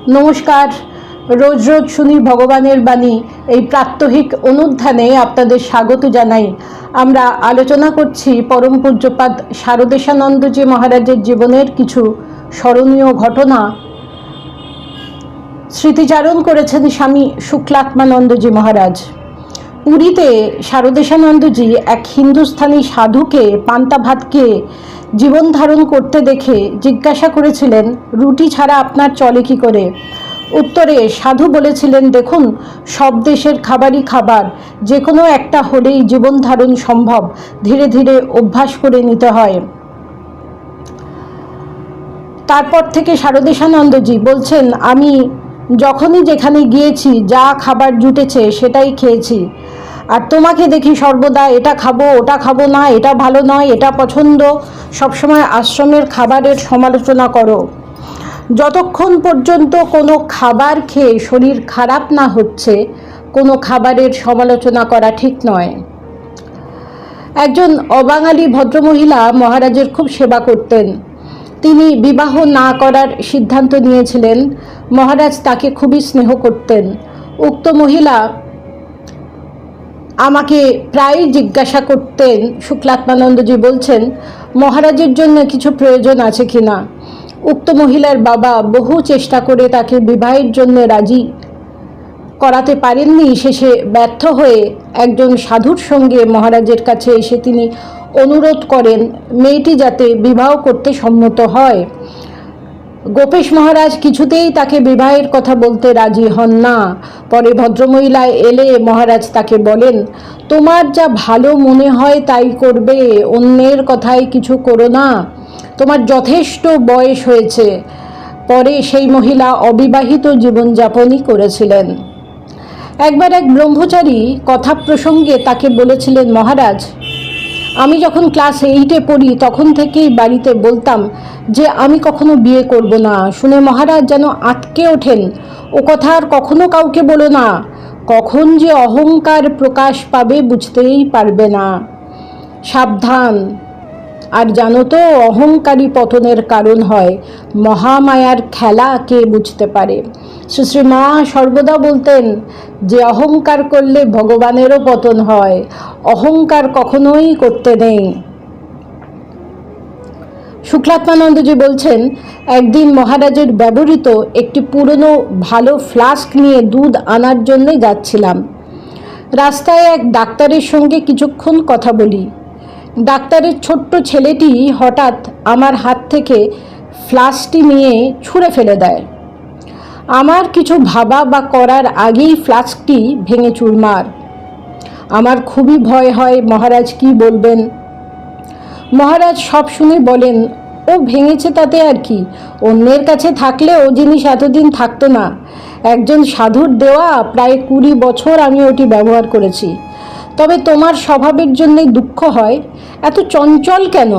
নমস্কার। রোজ রোজ শুনি ভগবানের বাণী, এই প্রাত্যহিক অনুধ্যানে আপনাদের স্বাগত জানাই। আমরা আলোচনা করছি পরম পূজ্যপাদ শারদেশানন্দজি মহারাজের জীবনের কিছু স্মরণীয় ঘটনা। স্মৃতিচারণ করেছেন স্বামী শুক্লাত্মানন্দজি মহারাজ। পুরীতে শারদেশানন্দজি এক হিন্দুস্থানি সাধুকে পান্তা ভাতকে জীবন ধারণ করতে দেখে জিজ্ঞাসা করেছিলেন, রুটি ছাড়া আপনার চলে কি করে? উত্তরে সাধু বলেছিলেন, দেখুন, সব দেশের খাবারই খাবার, যে কোনো একটা হলেই জীবন ধারণ সম্ভব, ধীরে ধীরে অভ্যাস করে নিতে হয়। তারপর থেকে শারদেশানন্দজি বলছেন, আমি যখনই যেখানে গিয়েছি যা খাবার জুটেছে সেটাই খেয়েছি, আর তোমাকে দেখি সর্বদা এটা খাবো ওটা খাবো না, এটা ভালো নয়, এটা পছন্দ, সবসময় আশ্রমের খাবারের সমালোচনা করো। যতক্ষণ পর্যন্ত কোনো খাবার খেয়ে শরীর খারাপ না হচ্ছে, কোনো খাবারের সমালোচনা করা ঠিক নয়। একজন অবাঙালি ভদ্রমহিলা মহারাজের খুব সেবা করতেন। তিনি বিবাহ না করার সিদ্ধান্ত নিয়েছিলেন। মহারাজ তাকে খুবই স্নেহ করতেন। উক্ত মহিলা আমাকে প্রায় জিজ্ঞাসা করতেন, শুক্লাত্মানন্দজি বলছেন, মহারাজের জন্য কিছু প্রয়োজন আছে কিনা। উক্ত মহিলার বাবা বহু চেষ্টা করে তাকে বিবাহের জন্য রাজি করাতে পারেননি। শেষে ব্যর্থ হয়ে একজন সাধুর সঙ্গে মহারাজের কাছে এসে তিনি অনুরোধ করেন মেয়েটি যাতে বিবাহ করতে সম্মত হয়। গোপেশ মহারাজ কিছুতেই তাকে বিবাহের কথা বলতে রাজি হন না। পরে ভদ্রমহিলা এলে মহারাজ তাকে বলেন, তোমার যা ভালো মনে হয় তাই করবে, অন্যের কথায় কিছু করো না, তোমার যথেষ্ট বয়স হয়েছে। পরে সেই মহিলা অবিবাহিত জীবনযাপনই করেছিলেন। একবার এক ব্রহ্মচারী কথা প্রসঙ্গে তাকে বলেছিলেন, মহারাজ, আমি যখন ক্লাস 8-এ পড়ি তখন থেকেই বাড়িতে বলতাম যে আমি কখনো বিয়ে করব না। শুনে মহারাজ যেন আঁতকে ওঠেন, ও কথা আর কখনো কাউকে বলো না, কখন যে অহংকার প্রকাশ পাবে বুঝতেই পারবে না, সাবধান। আর জানো তো, অহংকারী পতনের কারণ হয়, মহামায়ার খেলা কে বুঝতে পারে। শ্রী মা সর্বদা বলতেন যে অহংকার করলে ভগবানেরও পতন হয়, অহংকার কখনোই করতে নেই। শুক্লাত্মানন্দজি বলছেন, একদিন মহারাজের ব্যবহৃত একটি পুরনো ভালো ফ্লাস্ক নিয়ে দুধ আনার জন্য যাচ্ছিলাম। রাস্তায় এক ডাক্তারের সঙ্গে কিছুক্ষণ কথা বলি। ডাক্তারের ছোট্ট ছেলেটি হঠাৎ আমার হাত থেকে ফ্লাস্কটি নিয়ে ছুঁড়ে ফেলে দেয়। আমার কিছু ভাবা বা করার আগেই ফ্লাস্কটি ভেঙে চুরমার। আমার খুবই ভয় হয় মহারাজ কি বলবেন। মহারাজ সব শুনে বলেন, ও ভেঙেছে তাতে আর কি, অন্যের কাছে থাকলে ও জিনিস এতদিন থাকতো না। একজন সাধুর দেওয়া, প্রায় 20 বছর আমি ওটি ব্যবহার করেছি। তবে তোমার স্বভাবের জন্যই দুঃখ হয়, এত চঞ্চল কেন?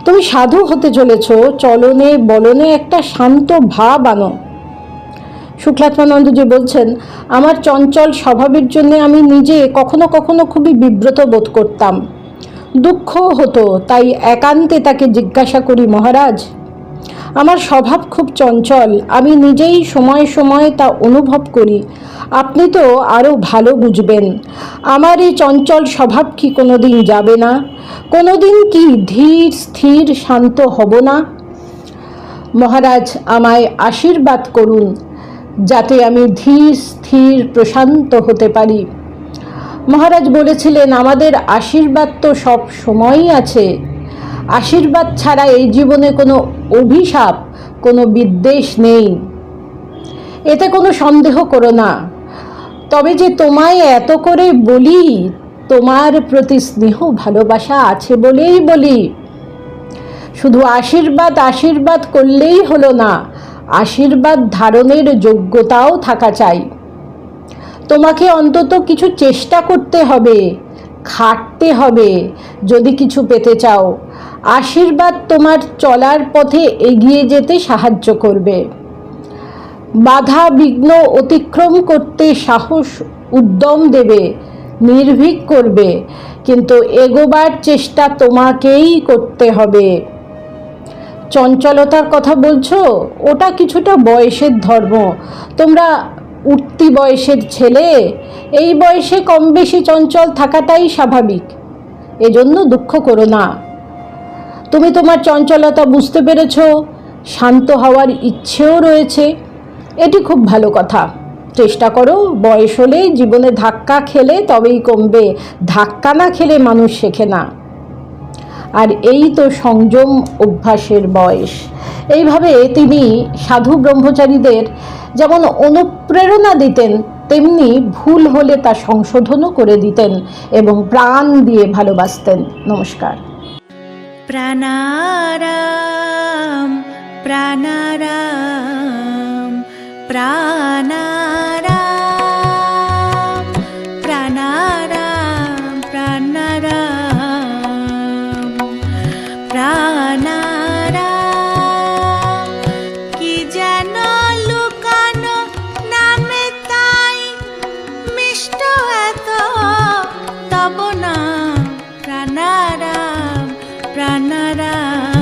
তুমি সাধু হতে চলেছ, চলনে বলনে একটা শান্ত ভাব আনো। শুক্লাত্মানন্দজি বলছেন, আমার চঞ্চল স্বভাবের জন্য আমি নিজে কখনো কখনো খুবই বিব্রত বোধ করতাম, দুঃখ হতো। তাই একান্তে তাকে জিজ্ঞাসা করি, মহারাজ, আমার স্বভাব খুব চঞ্চল, আমি নিজেই সময় সময় তা অনুভব করি, আপনি তো আরও ভালো বুঝবেন। আমার এই চঞ্চল স্বভাব কি কোনোদিন যাবে না? কোনোদিন কি ধীর স্থির শান্ত হব না? মহারাজ আমায় আশীর্বাদ করুন যাতে আমি ধীর স্থির প্রশান্ত হতে পারি। মহারাজ বলেছিলেন, আমাদের আশীর্বাদ তো সব সময়ই আছে। আশীর্বাদ ছাড়া এই জীবনে কোনো অভিশাপ, কোনো বিদ্বেষ নেই, এতে কোনো সন্দেহ করো না। তবে যে তোমায় এত করে বলি, তোমার প্রতি স্নেহ ভালোবাসা আছে বলেই বলি। শুধু আশীর্বাদ আশীর্বাদ করলেই হলো না, আশীর্বাদ ধারণের যোগ্যতাও থাকা চাই। তোমাকে অন্তত কিছু চেষ্টা করতে হবে, খাটতে হবে যদি কিছু পেতে চাও। আশীর্বাদ তোমার চলার পথে এগিয়ে যেতে সাহায্য করবে, বাধা বিঘ্ন অতিক্রম করতে সাহস উদ্যম দেবে, নির্ভীক করবে, কিন্তু এগোবার চেষ্টা তোমাকেই করতে হবে। চঞ্চলতার কথা বলছো, ওটা কিছুটা বয়সের ধর্ম। তোমরা উঠতি বয়সের ছেলে, এই বয়সে কম বেশি চঞ্চল থাকাটাই স্বাভাবিক, এজন্য দুঃখ করো না। তুমি তোমার চঞ্চলতা বুঝতে পেরেছ, শান্ত হওয়ার ইচ্ছেও রয়েছে, এটি খুব ভালো কথা। চেষ্টা করো, বয়স হলে জীবনে ধাক্কা খেলে তবেই কমবে, ধাক্কা না খেলে মানুষ শেখে না। আর এই তো সংযম অভ্যাসের বয়স। এইভাবে তিনি সাধু ব্রহ্মচারীদের যেমন অনুপ্রেরণা দিতেন, তেমনি ভুল হলে তা সংশোধনও করে দিতেন এবং প্রাণ দিয়ে ভালোবাসতেন। নমস্কার। প্রাণারাম প্রাণারাম প্রাণারাম প্রাণারাম প্রাণারাম প্রাণারাম। কি যেন লুকানো নামে তাই মিষ্ট এত তব না প্রাণারাম প্রাণারাম।